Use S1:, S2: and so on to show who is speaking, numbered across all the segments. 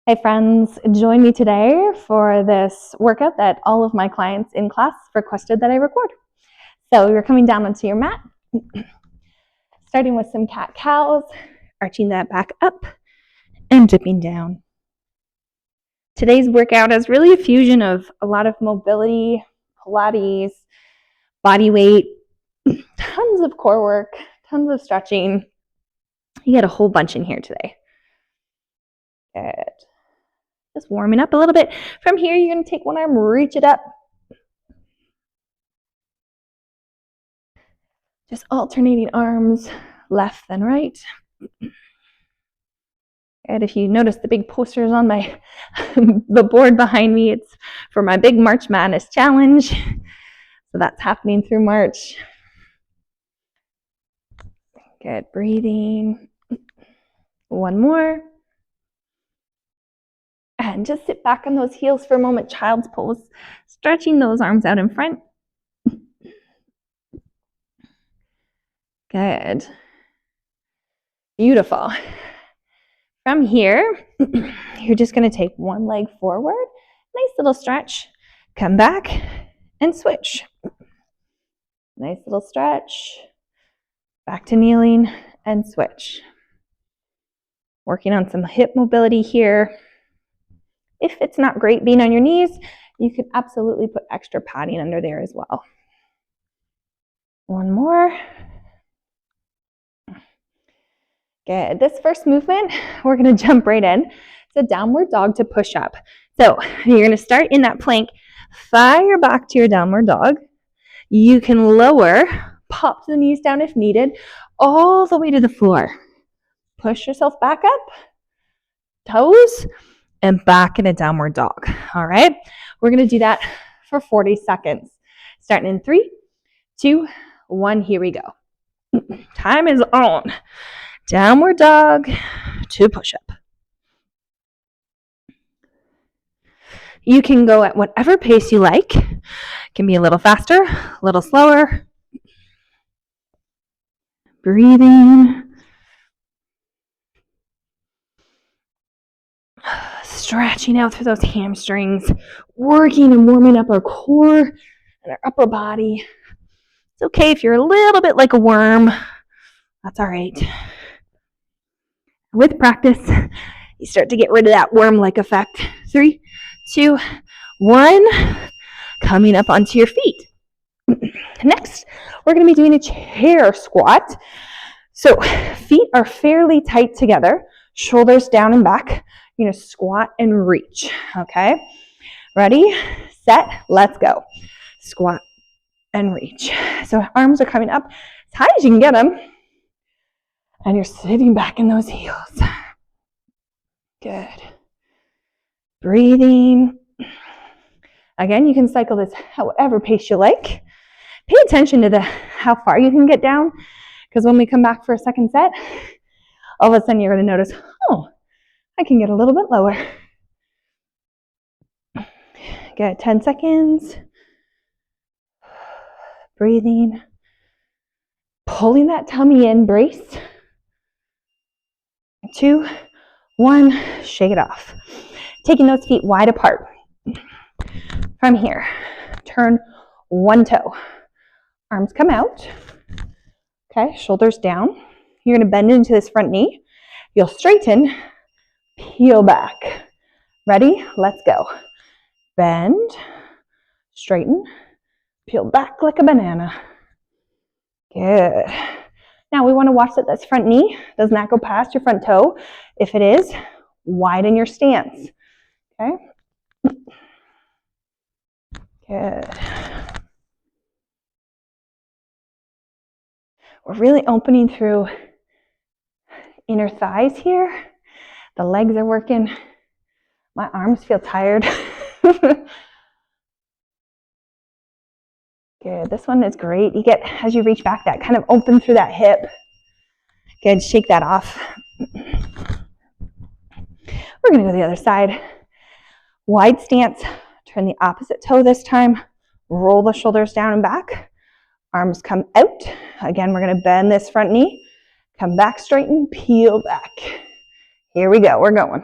S1: Hey friends, join me today for this workout that all of my clients in class requested that I record. So you're coming down onto your mat, starting with some cat-cows, arching that back up and dipping down. Today's workout is really a fusion of a lot of mobility, Pilates, body weight, tons of core work, tons of stretching. You get a whole bunch in here today. Good. Just warming up a little bit. From here, you're going to take one arm, reach it up. Just alternating arms, left and right. And if you notice the big posters on the board behind me, it's for my big March Madness challenge. So that's happening through March. Good, breathing. One more. And just sit back on those heels for a moment, child's pose, stretching those arms out in front. Good. Beautiful. From here, you're just going to take one leg forward, nice little stretch, come back and switch. Nice little stretch, back to kneeling and switch. Working on some hip mobility here. If it's not great being on your knees, you could absolutely put extra padding under there as well. One more. Good. This first movement, we're going to jump right in. It's a downward dog to push up. So you're going to start in that plank, fire back to your downward dog. You can lower, pop the knees down if needed, all the way to the floor. Push yourself back up, toes, and back in a downward dog. All right, we're going to do that for 40 seconds. Starting in 3, 2, 1, here we go. Time is on. Downward dog to push up. You can go at whatever pace you like. It can be a little faster, a little slower. Breathing. Stretching out through those hamstrings, working and warming up our core and our upper body. It's okay if you're a little bit like a worm. That's all right. With practice, you start to get rid of that worm-like effect. 3, 2, 1. Coming up onto your feet. Next, we're going to be doing a chair squat. So feet are fairly tight together, shoulders down and back. You're going to squat and reach, okay? Ready, set, let's go. Squat and reach. So arms are coming up as high as you can get them. And you're sitting back in those heels. Good. Breathing. Again, you can cycle this however pace you like. Pay attention to how far you can get down, because when we come back for a second set, all of a sudden you're going to notice, oh, I can get a little bit lower. Good, 10 seconds. Breathing. Pulling that tummy in, brace. 2, 1, shake it off. Taking those feet wide apart. From here, turn one toe. Arms come out. Okay, shoulders down. You're going to bend into this front knee. You'll straighten, peel back. Ready? Let's go. Bend, straighten, peel back like a banana. Good. Now we want to watch that this front knee does not go past your front toe. If it is, widen your stance. Okay? Good. We're really opening through inner thighs here. The legs are working. My arms feel tired. Good. This one is great. You get, as you reach back, that kind of open through that hip. Good. Shake that off. We're going to go to the other side. Wide stance. Turn the opposite toe this time. Roll the shoulders down and back. Arms come out. Again, we're going to bend this front knee. Come back, straighten, peel back. Here we go. We're going.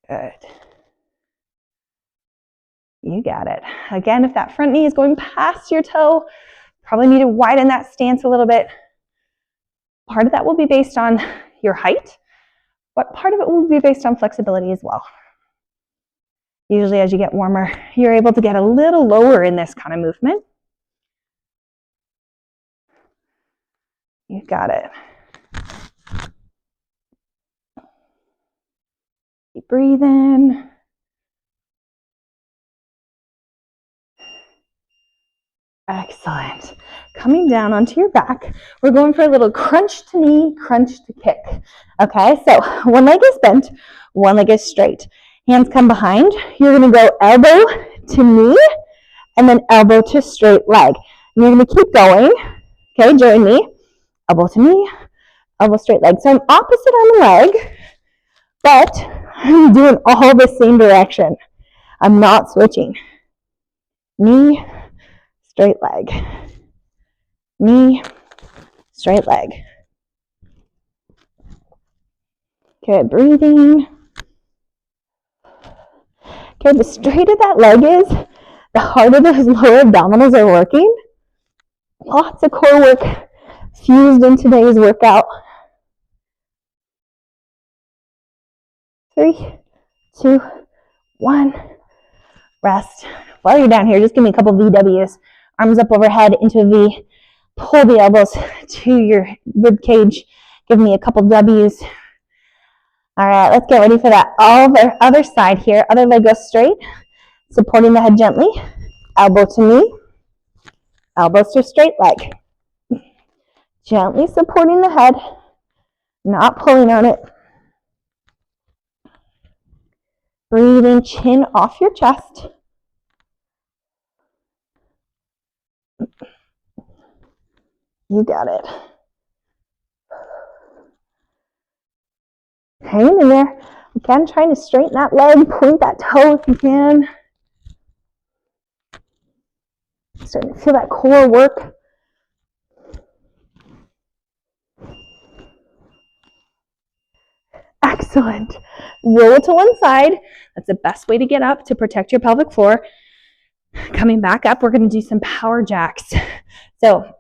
S1: Good. You got it. Again, if that front knee is going past your toe, probably need to widen that stance a little bit. Part of that will be based on your height, but part of it will be based on flexibility as well. Usually as you get warmer, you're able to get a little lower in this kind of movement. You got it. Keep breathing. Excellent. Coming down onto your back, we're going for a little crunch to knee, crunch to kick. Okay, so one leg is bent, one leg is straight. Hands come behind. You're going to go elbow to knee and then elbow to straight leg. And you're going to keep going. Okay, join me. Elbow to knee, elbow straight leg. So I'm opposite on the leg, but I'm doing all the same direction. I'm not switching. Knee, straight leg. Knee, straight leg. Good, breathing. Okay, the straighter that leg is, the harder those lower abdominals are working. Lots of core work fused in today's workout. 3, 2, 1. Rest. While you're down here, just give me a couple VWs. Arms up overhead into a V. Pull the elbows to your rib cage. Give me a couple W's. All right, let's get ready for that other side here. Other leg goes straight, supporting the head gently. Elbow to knee, elbows to straight leg. Gently supporting the head, not pulling on it. Breathing, chin off your chest. You got it. Hanging in there. Again, trying to straighten that leg, point that toe if you can. Starting to feel that core work. Excellent. Roll to one side. That's the best way to get up to protect your pelvic floor. Coming back up, we're going to do some power jacks. So,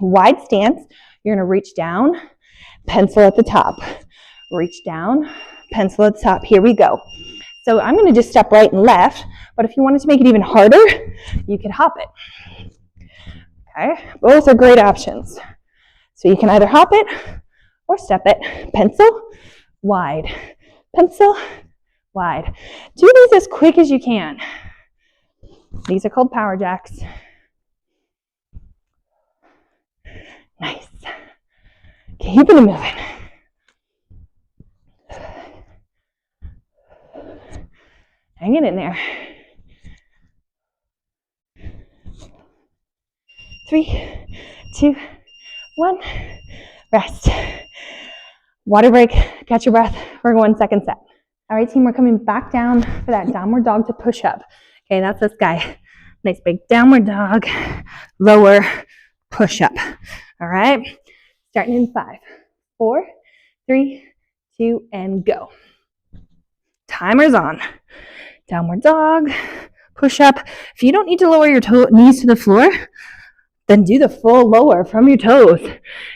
S1: wide stance. You're going to reach down, pencil at the top. Reach down, pencil at the top. Here we go. So I'm going to just step right and left, but if you wanted to make it even harder, you could hop it. Okay, both are great options. So you can either hop it or step it. Pencil, wide. Pencil, wide. Do these as quick as you can. These are called power jacks. Nice. Keeping it moving. Hanging in there. 3, 2, 1. Rest. Water break. Catch your breath. We're going second set. All right, team, we're coming back down for that downward dog to push up. Okay, that's this guy. Nice big downward dog, lower, push up. All right, starting in 5, 4, 3, 2, and go. Timer's on. Downward dog, push up. If you don't need to lower your knees to the floor, then do the full lower from your toes.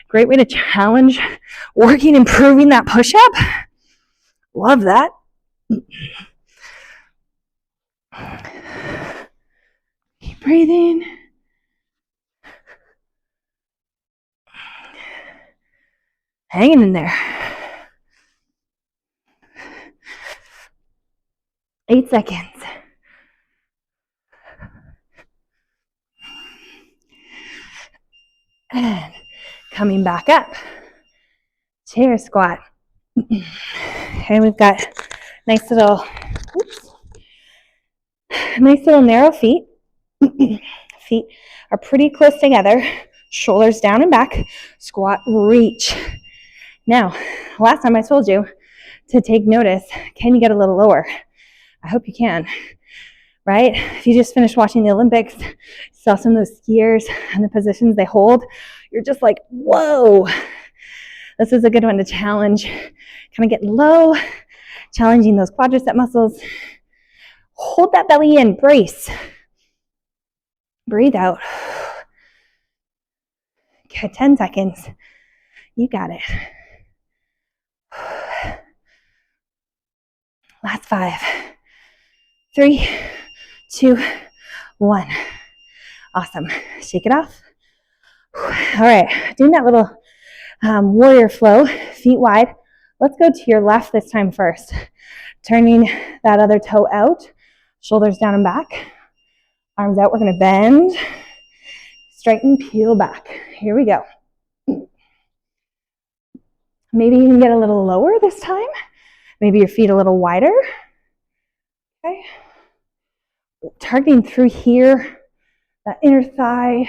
S1: Great way to challenge working, improving that push up. Love that. Keep breathing. Hanging in there. 8 seconds. And coming back up. Chair squat. Okay, we've got nice little narrow feet. Feet are pretty close together. Shoulders down and back. Squat, reach. Now, last time I told you to take notice, can you get a little lower? I hope you can, right? If you just finished watching the Olympics, saw some of those skiers and the positions they hold, you're just like, whoa. This is a good one to challenge. Kind of getting low, challenging those quadricep muscles. Hold that belly in, brace. Breathe out. Okay, 10 seconds. You got it. Last 5, 3, 2, 1. Awesome. Shake it off. All right, doing that little warrior flow, feet wide. Let's go to your left this time first. Turning that other toe out, shoulders down and back, arms out. We're going to bend, straighten, peel back. Here we go. Maybe you can get a little lower this time. Maybe your feet a little wider. Okay. Targeting through here, that inner thigh.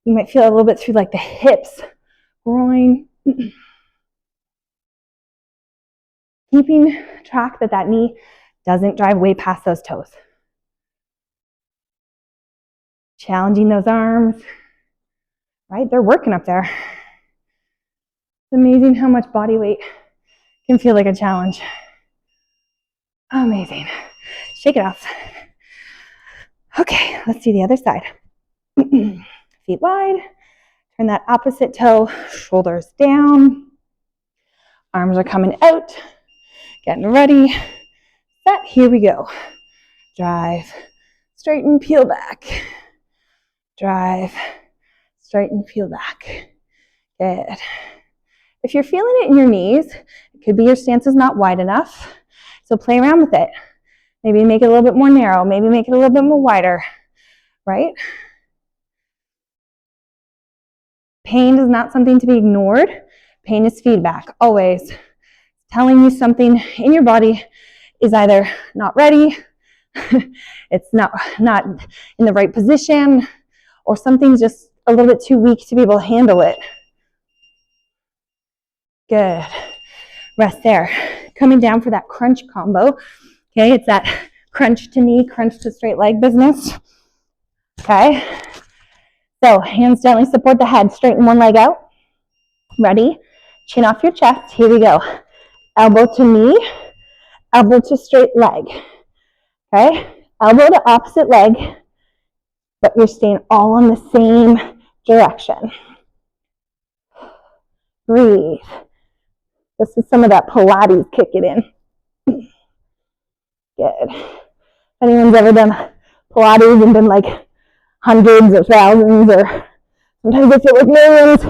S1: You might feel a little bit through like the hips, groin. Keeping track that that knee doesn't drive way past those toes. Challenging those arms, right? They're working up there. It's amazing how much body weight can feel like a challenge. Amazing. Shake it off. Okay, let's do the other side. Feet wide. Turn that opposite toe, shoulders down. Arms are coming out. Getting ready. Set. Here we go. Drive. Straighten, peel back. Drive. Straighten, peel back. Good. If you're feeling it in your knees, it could be your stance is not wide enough. So play around with it. Maybe make it a little bit more narrow. Maybe make it a little bit more wider, right? Pain is not something to be ignored. Pain is feedback, always. Telling you something in your body is either not ready, it's not in the right position, or something's just a little bit too weak to be able to handle it. Good. Rest there. Coming down for that crunch combo. Okay, it's that crunch to knee, crunch to straight leg business. Okay. So hands gently support the head. Straighten one leg out. Ready? Chin off your chest. Here we go. Elbow to knee. Elbow to straight leg. Okay. Elbow to opposite leg. But you're staying all in the same direction. Breathe. This is some of that Pilates kick it in. Good. If anyone's ever done Pilates and been like hundreds or thousands or sometimes I feel like millions.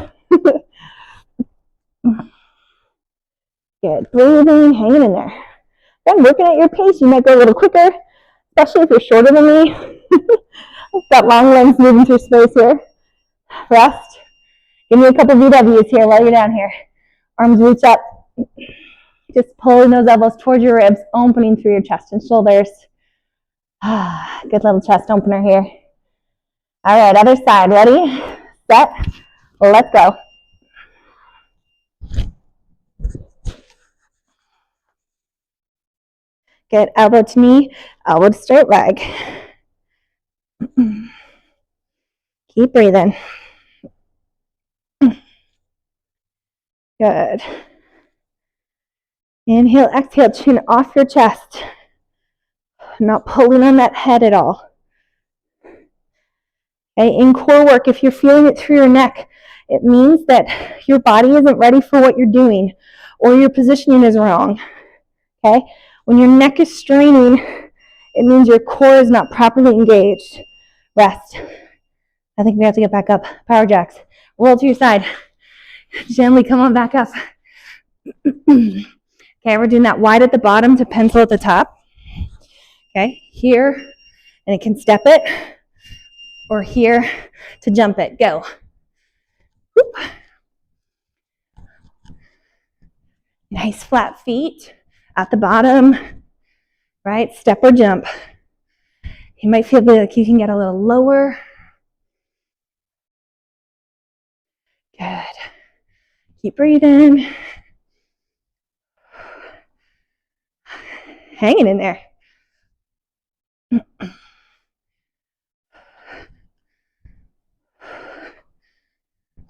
S1: Good. Breathing, hanging in there. Then working at your pace, you might go a little quicker, especially if you're shorter than me. Got long legs moving through space here. Rest. Give me a couple VWs here while you're down here. Arms reach up. Just pulling those elbows towards your ribs, opening through your chest and shoulders. Good little chest opener here. All right, other side. Ready? Set. Let's go. Good. Elbow to knee, elbow to straight leg. Keep breathing. Good. Inhale, exhale, chin off your chest. Not pulling on that head at all. Okay, in core work, if you're feeling it through your neck, it means that your body isn't ready for what you're doing or your positioning is wrong. Okay? When your neck is straining, it means your core is not properly engaged. Rest. I think we have to get back up. Power jacks. Roll to your side. Gently come on back up. Okay, we're doing that wide at the bottom to pencil at the top. Okay, here, and it can step it, or here to jump it. Go. Whoop. Nice flat feet at the bottom, right? Step or jump. You might feel like you can get a little lower. Good. Keep breathing. Hanging in there.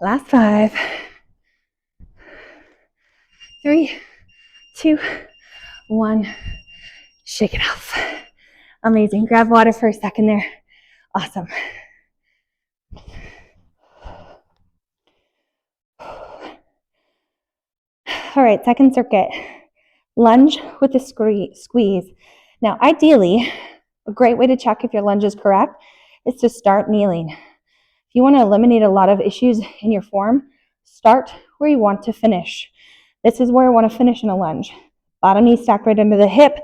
S1: Last 5, 3, 2, 1. Shake it off. Amazing. Grab water for a second there. Awesome. All right, second circuit. Lunge with a squeeze. Now, ideally, a great way to check if your lunge is correct is to start kneeling. If you want to eliminate a lot of issues in your form, start where you want to finish. This is where I want to finish in a lunge. Bottom knee stacked right under the hip,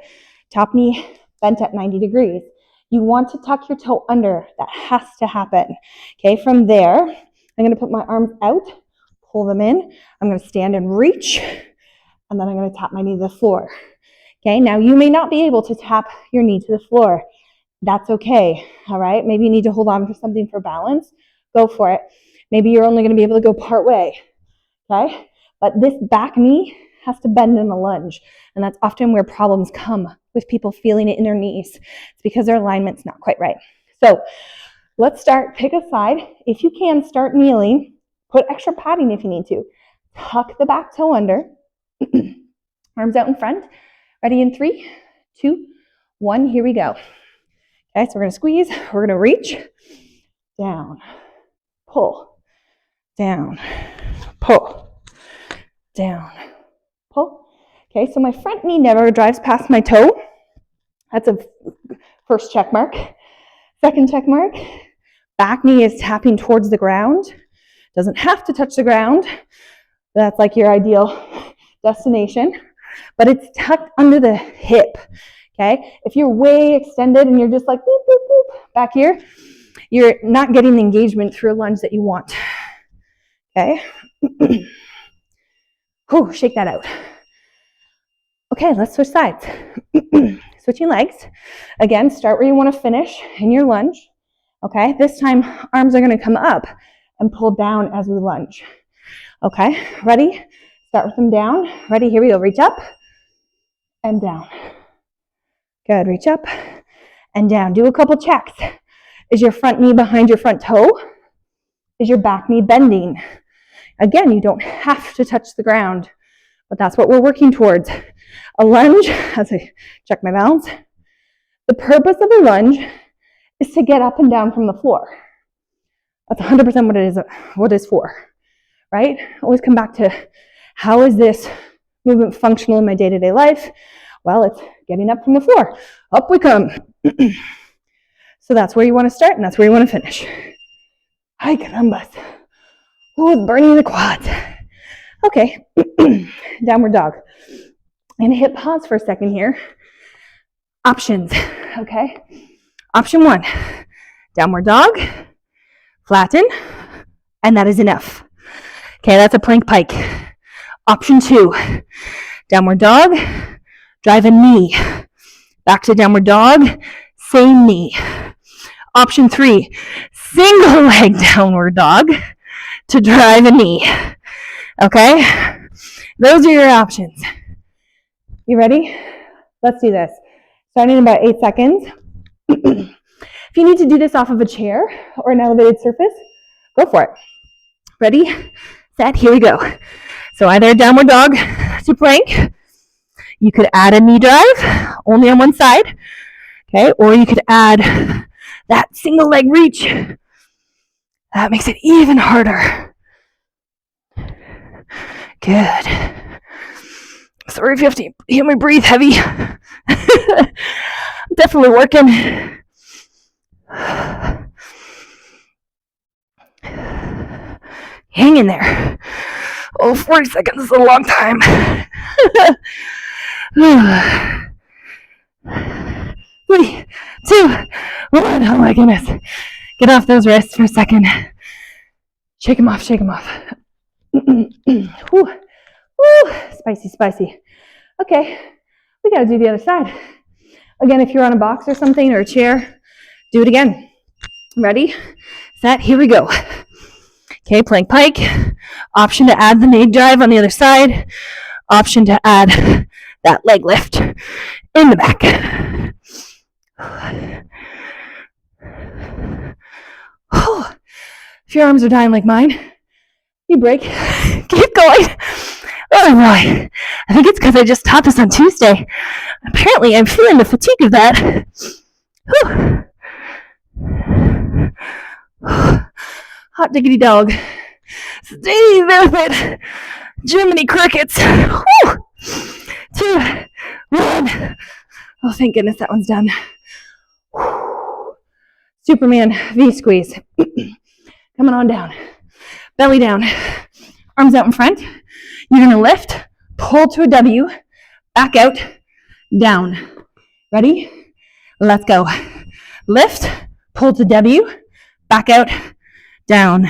S1: top knee bent at 90 degrees. You want to tuck your toe under. That has to happen. Okay, from there, I'm going to put my arms out, pull them in. I'm going to stand and reach, and then I'm going to tap my knee to the floor. Okay, now you may not be able to tap your knee to the floor. That's okay, all right? Maybe you need to hold on for something for balance. Go for it. Maybe you're only going to be able to go part way, okay? But this back knee has to bend in a lunge, and that's often where problems come with people feeling it in their knees. It's because their alignment's not quite right. So let's start. Pick a side. If you can, start kneeling. Put extra padding if you need to. Tuck the back toe under. Arms out in front. Ready in 3, 2, 1. Here we go. Okay, so we're going to squeeze. We're going to reach. Down. Pull. Down. Pull. Down. Pull. Okay, so my front knee never drives past my toe. That's a first check mark. Second check mark. Back knee is tapping towards the ground. Doesn't have to touch the ground. That's like your ideal destination. But it's tucked under the hip. Okay? If you're way extended and you're just like boop, boop, boop, back here, you're not getting the engagement through a lunge that you want. Okay? Whew, shake that out. Okay, let's switch sides. Switching legs. Again, start where you want to finish in your lunge. Okay, this time arms are going to come up and pull down as we lunge. Okay, ready? Start with them down. Ready? Here we go. Reach up and down. Good. Reach up and down. Do a couple checks. Is your front knee behind your front toe? Is your back knee bending? Again, you don't have to touch the ground, but that's what we're working towards. A lunge, as I check my balance, the purpose of a lunge is to get up and down from the floor. That's 100% what it's for, right? Always come back to, how is this movement functional in my day-to-day life? Well, it's getting up from the floor. Up we come. So that's where you want to start, and that's where you want to finish. Ay, carambas. Oh, it's burning the quads. Okay, downward dog. I'm going to hit pause for a second here. Options, okay? Option 1, downward dog, flatten, and that is enough. Okay, that's a plank pike. Option 2, downward dog, drive a knee. Back to downward dog, same knee. Option 3, single leg downward dog to drive a knee. Okay? Those are your options. You ready? Let's do this. Starting in about 8 seconds. If you need to do this off of a chair or an elevated surface, go for it. Ready, set, here we go. So either downward dog to plank. You could add a knee drive, only on one side. Okay, or you could add that single leg reach. That makes it even harder. Good. Sorry if you have to hear me breathe heavy. I'm definitely working. Hang in there. Oh, 40 seconds is a long time. 3, 2, 1. Oh my goodness. Get off those wrists for a second. Shake them off, shake them off. Woo. Woo. Spicy, spicy. Okay, we gotta do the other side. Again, if you're on a box or something or a chair, do it again. Ready, set, here we go. Okay, plank pike. Option to add the knee drive on the other side. Option to add that leg lift in the back. If your arms are dying like mine, you break. Keep going.
S2: Oh boy, I think it's because I just taught this on Tuesday. Apparently, I'm feeling the fatigue of that. Whew. Hot diggity dog. Stay with Jiminy crickets. Whew. 2, 1. Oh, thank goodness that one's done. Superman V squeeze. Coming on down. Belly down. Arms out in front. You're going to lift, pull to a W, back out, down. Ready? Let's go. Lift, pull to W, back out, down.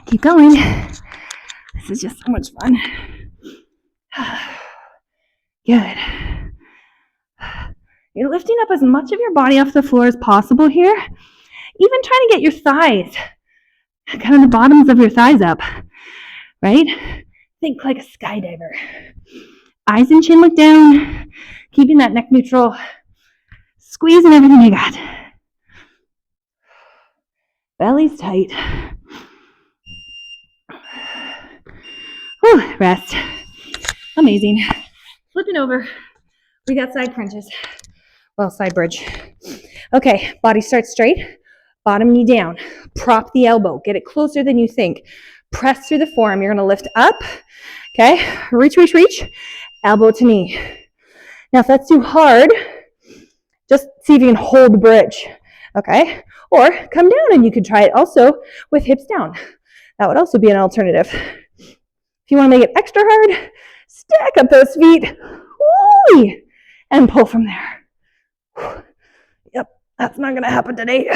S2: Keep going. This is just so much fun. Good. You're lifting up as much of your body off the floor as possible here. Even trying to get your thighs, kind of the bottoms of your thighs up, right? Think like a skydiver. Eyes and chin look down, keeping that neck neutral, squeezing everything you got. Belly's tight. Whew, rest. Amazing. Flipping over. We got side crunches. Well, side bridge. Okay, body starts straight. Bottom knee down. Prop the elbow. Get it closer than you think. Press through the forearm. You're going to lift up. Okay, reach, reach, reach. Elbow to knee. Now, if that's too hard, just see if you can hold the bridge. Okay, or come down and you could try it also with hips down. That would also be an alternative. If you want to make it extra hard, stack up those feet. Woo! And pull from there. Yep, that's not going to happen today.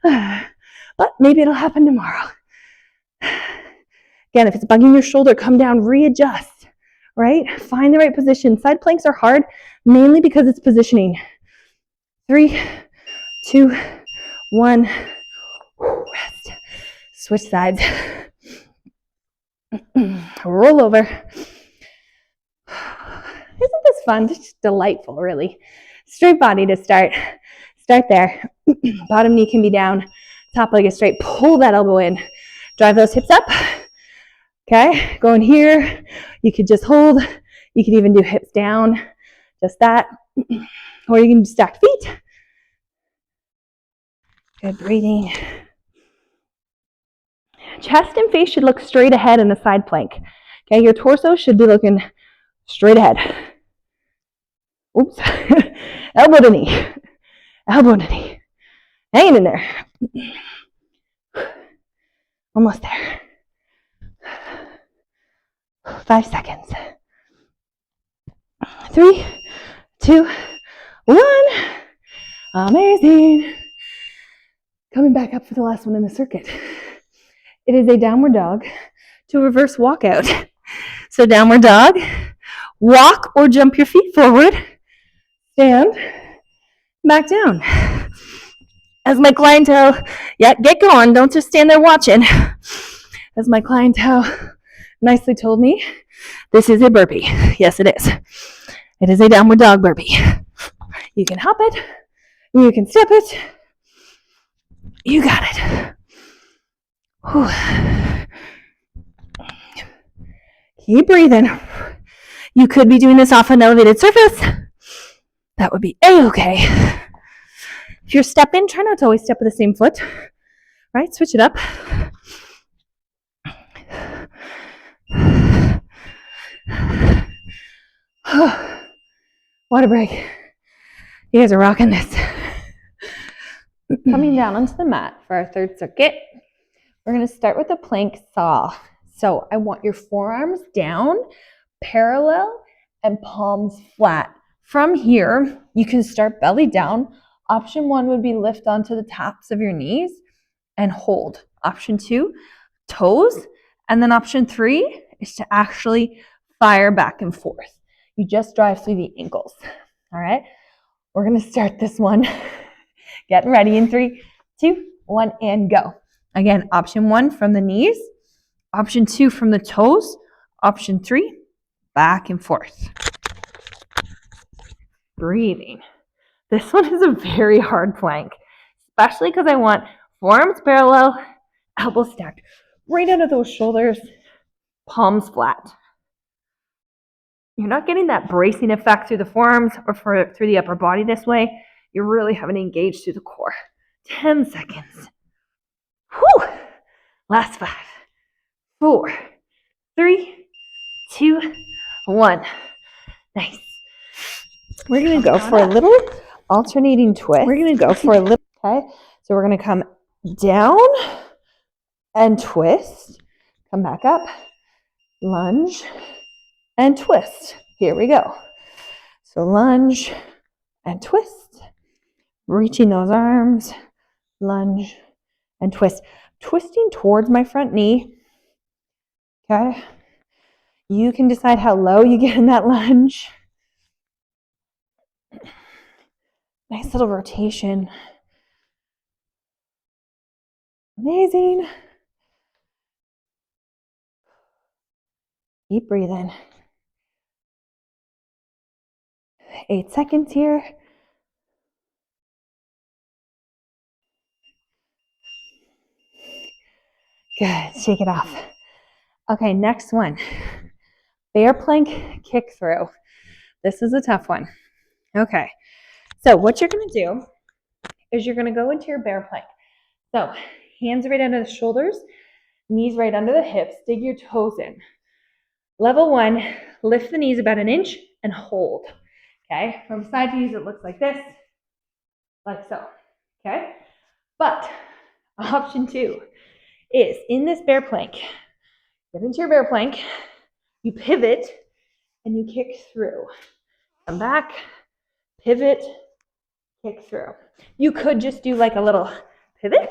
S2: But maybe it'll happen tomorrow. Again, if it's bugging your shoulder, come down, readjust, right? Find the right position. Side planks are hard, mainly because it's positioning. 3, 2, 1. Rest. Switch sides. Roll over. Isn't this fun? Just delightful, really. Straight body to start. Start there. Bottom knee can be down. Top leg is straight. Pull that elbow in. Drive those hips up. Okay, going here. You could just hold. You could even do hips down. Just that. Or you can do stacked feet. Good breathing. Chest and face should look straight ahead in the side plank. Okay, your torso should be looking straight ahead. Oops. Elbow to knee. Elbow to knee. Hanging in there. Almost there. 5 seconds. 3, 2, 1. Amazing. Coming back up for the last one in the circuit. It is a downward dog to reverse walkout. So downward dog, walk or jump your feet forward, stand, back down. As my clientele, get going, don't just stand there watching. As my clientele nicely told me, this is a burpee. Yes, it is. It is a downward dog burpee. You can hop it, you can step it, you got it. Whew. Keep breathing. You could be doing this off an elevated surface. That would be a-okay. If you're stepping, try not to always step with the same foot. Right? Switch it up. Water break. You guys are rocking this.
S1: Coming down onto the mat for our third circuit. We're going to start with a plank saw. So I want your forearms down, parallel, and palms flat. From here, you can start belly down. Option 1 would be lift onto the tops of your knees and hold. Option 2, toes. And then option 3 is to actually fire back and forth. You just drive through the ankles. All right, we're going to start this one. Getting ready in 3, 2, 1, and go. Again, option 1 from the knees, option 2 from the toes, option 3, back and forth. Breathing. This one is a very hard plank, especially because I want forearms parallel, elbows stacked right under those shoulders.
S2: palms flat. You're not getting that bracing effect through the forearms or through the upper body this way. You're really having to engage through the core. 10 seconds. Whew. Last 5, 4, 3, 2, 1. Nice.
S1: We're going to go for a little alternating twist. We're going to go for a little, okay? So we're going to come down and twist. Come back up, lunge, and twist. Here we go. So lunge and twist. Reaching those arms, lunge, and twist. Twisting towards my front knee. Okay? You can decide how low you get in that lunge. Nice little rotation. Amazing. Keep breathing. 8 seconds here. Good. Shake it off. Okay, next one. Bear plank kick through. This is a tough one. Okay. So what you're going to do is you're going to go into your bear plank. So hands right under the shoulders, knees right under the hips, dig your toes in. Level 1, lift the knees about 1 inch and hold. Okay, from side views it looks like this, like so. Okay, but option 2 is in this bear plank. Get into your bear plank, you pivot, and you kick through. Come back, pivot, kick through. You could just do like a little pivot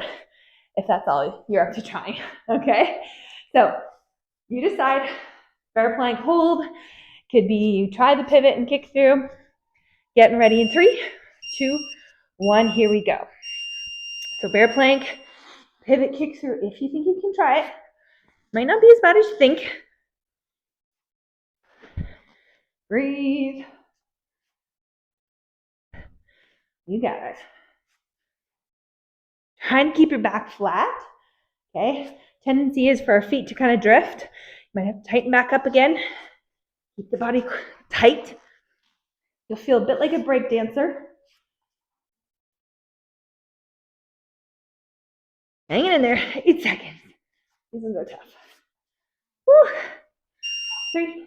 S1: if that's all you're up to trying, okay? So you decide, bear plank hold, could be you try the pivot and kick through. Getting ready in 3, 2, 1, here we go. So bear plank, pivot, kick through if you think you can try it. Might not be as bad as you think. Breathe. You got it. Trying to keep your back flat, okay? Tendency is for our feet to kind of drift. You might have to tighten back up again. Keep the body tight. You'll feel a bit like a break dancer. Hanging in there, 8 seconds. These ones are tough. Woo. 3,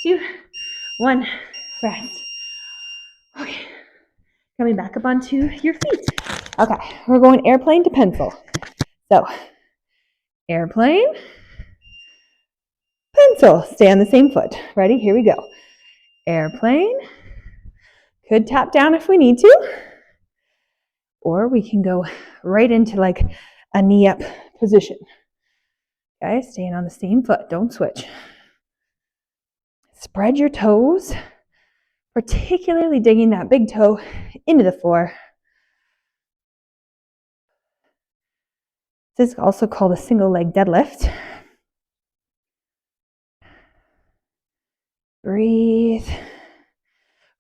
S1: 2, 1, rest. Okay, coming back up onto your feet. Okay, we're going airplane to pencil. So, airplane, pencil. Stay on the same foot. Ready? Here we go. Airplane. Could tap down if we need to. Or we can go right into like a knee up position. Okay, staying on the same foot. Don't switch. Spread your toes, particularly digging that big toe into the floor. This is also called a single leg deadlift. Breathe.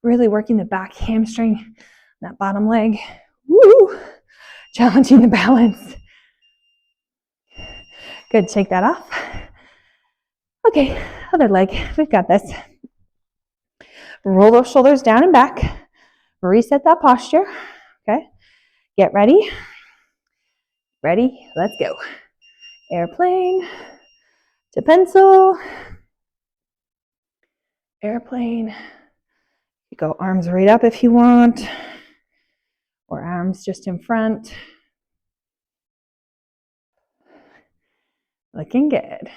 S1: Really working the back hamstring, that bottom leg. Woo! Challenging the balance. Good, shake that off. Okay, other leg, we've got this. Roll those shoulders down and back. Reset that posture. Okay, get ready. Ready, let's go. Airplane to pencil. Airplane. You go arms right up if you want, or arms just in front. Looking good.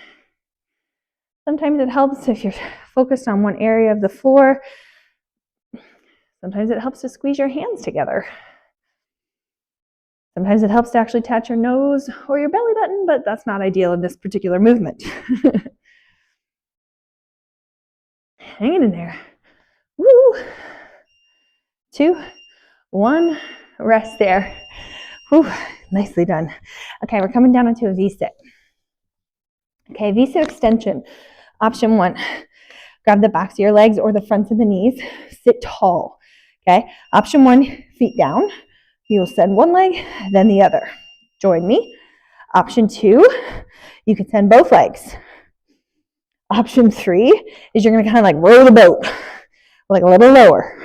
S1: Sometimes it helps if you're focused on one area of the floor. Sometimes it helps to squeeze your hands together. Sometimes it helps to actually touch your nose or your belly button, but that's not ideal in this particular movement. Hanging in there. Woo! 2, 1, rest there. Whew, nicely done. Okay, we're coming down into a V-sit. Okay, V-sit extension. Option 1, grab the backs of your legs or the fronts of the knees. Sit tall. Okay, option 1, feet down. You'll send one leg, then the other. Join me. Option 2, you can send both legs. Option 3 is you're going to kind of like row the boat, like a little lower.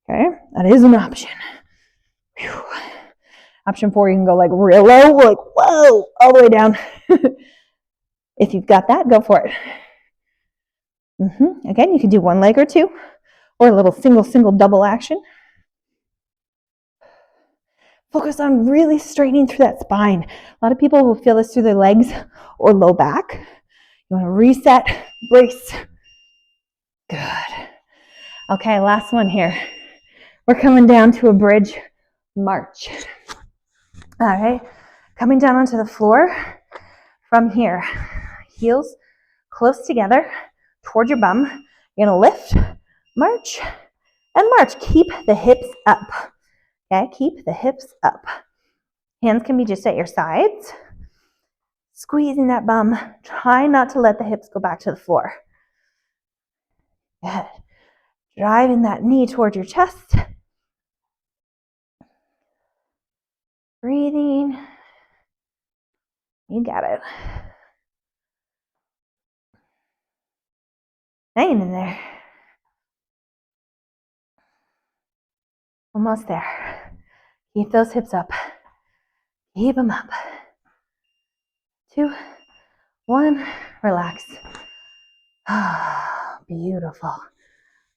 S1: Okay, that is an option. Whew. Option 4, you can go like real low, like whoa, all the way down. If you've got that, go for it. Again, you can do one leg or two, or a little single, double action. Focus on really straightening through that spine. A lot of people will feel this through their legs or low back. You want to reset, brace. Good. Okay, last one here. We're coming down to a bridge march. All right, coming down onto the floor from here. Heels close together toward your bum. You're gonna lift, march, and march. Keep the hips up. Okay, keep the hips up. Hands can be just at your sides. Squeezing that bum. Try not to let the hips go back to the floor. Good. Driving that knee toward your chest. Breathing. You got it. Hanging in there. Almost there. Keep those hips up. Keep them up. 2, 1, relax. Beautiful.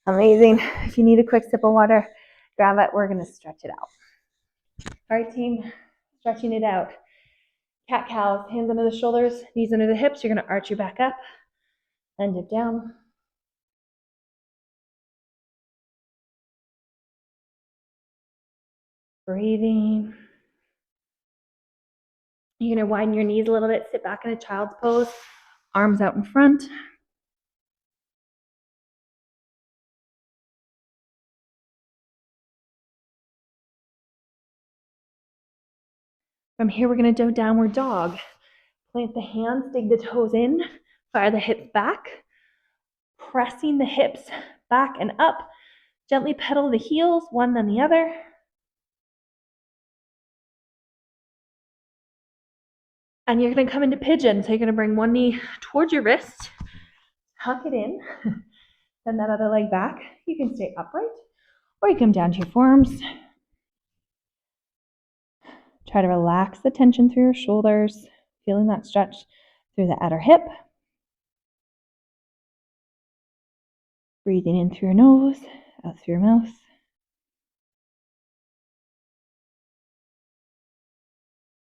S1: Amazing. If you need a quick sip of water, grab it. We're going to stretch it out. All right, team. Stretching it out. Cat cows, hands under the shoulders, knees under the hips. You're going to arch your back up and dip down. Breathing. You're going to widen your knees a little bit, sit back in a child's pose, arms out in front. From here, we're going to do downward dog. Plant the hands, dig the toes in, fire the hips back, pressing the hips back and up. Gently pedal the heels, one then the other. And you're going to come into pigeon. So you're going to bring one knee towards your wrist, tuck it in, send that other leg back. You can stay upright, or you come down to your forearms. Try to relax the tension through your shoulders, feeling that stretch through the outer hip. Breathing in through your nose, out through your mouth.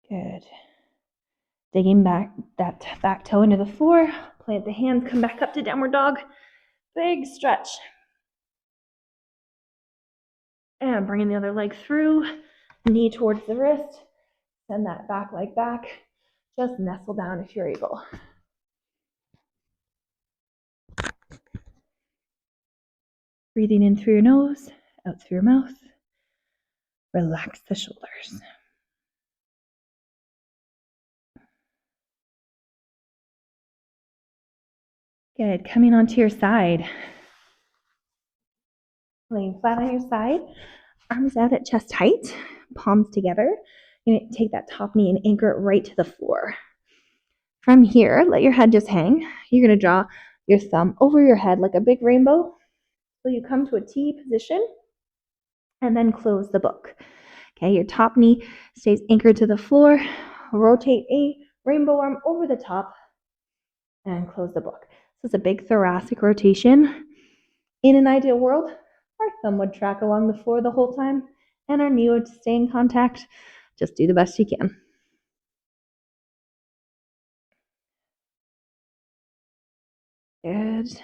S1: Good. Digging back that back toe into the floor. Plant the hands, come back up to downward dog. Big stretch. And bringing the other leg through, knee towards the wrist. Send that back leg back. Just nestle down if you're able. Breathing in through your nose, out through your mouth. Relax the shoulders. Good. Coming onto your side. Laying flat on your side, arms out at chest height, palms together. You're going to take that top knee and anchor it right to the floor. From here, let your head just hang. You're going to draw your thumb over your head like a big rainbow. So you come to a T position and then close the book. Okay, your top knee stays anchored to the floor. Rotate a rainbow arm over the top and close the book. This is a big thoracic rotation. In an ideal world, our thumb would track along the floor the whole time and our knee would stay in contact. Just do the best you can. Good.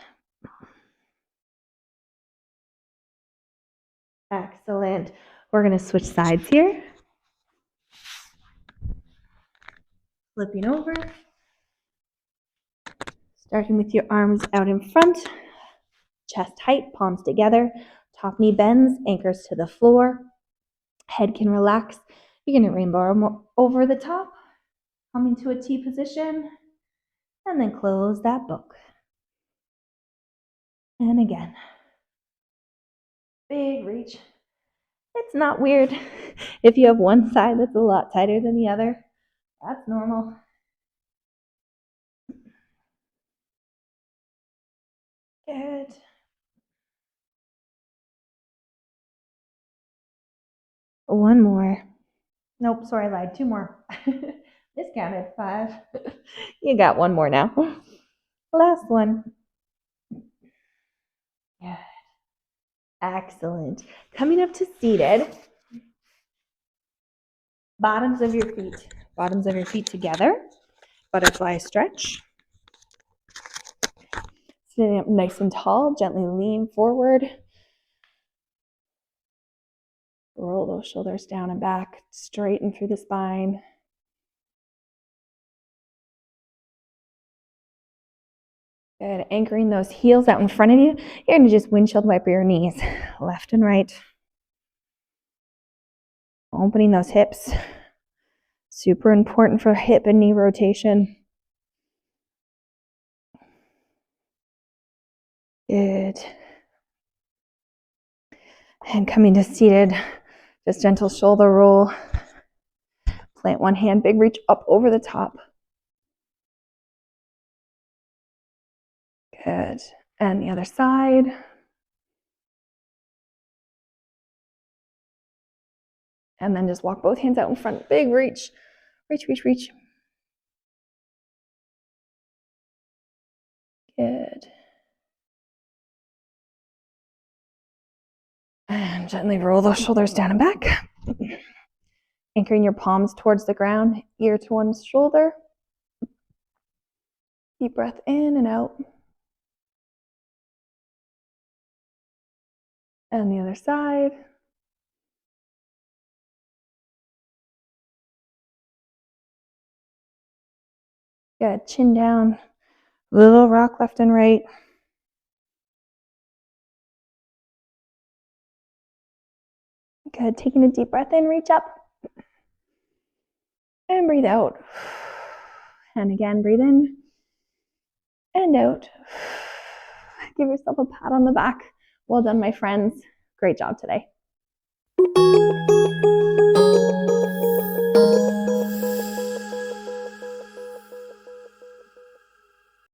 S1: Excellent. We're going to switch sides here. Flipping over. Starting with your arms out in front. Chest height, palms together. Top knee bends, anchors to the floor. Head can relax. You're going to rainbow arm over the top. Coming to a T position. And then close that book. And again. Big reach. It's not weird if you have one side that's a lot tighter than the other. That's normal. Good. One more. Nope, sorry, I lied. Two more. Miscounted. 5. You got one more now. Last one. Good. Excellent. Coming up to seated. Bottoms of your feet together. Butterfly stretch. Sitting up nice and tall, gently lean forward. Roll those shoulders down and back, straighten through the spine. Good. Anchoring those heels out in front of you. You're going to just windshield wiper your knees, left and right. Opening those hips. Super important for hip and knee rotation. Good. And coming to seated, just gentle shoulder roll. Plant one hand, big reach up over the top. Good. And the other side. And then just walk both hands out in front. Big reach. Reach, reach, reach. Good. And gently roll those shoulders down and back. Anchoring your palms towards the ground, ear to one shoulder. Deep breath in and out. And the other side. Good. Chin down. Little rock left and right. Good. Taking a deep breath in, reach up. And breathe out. And again, breathe in. And out. Give yourself a pat on the back. Well done, my friends. Great job today.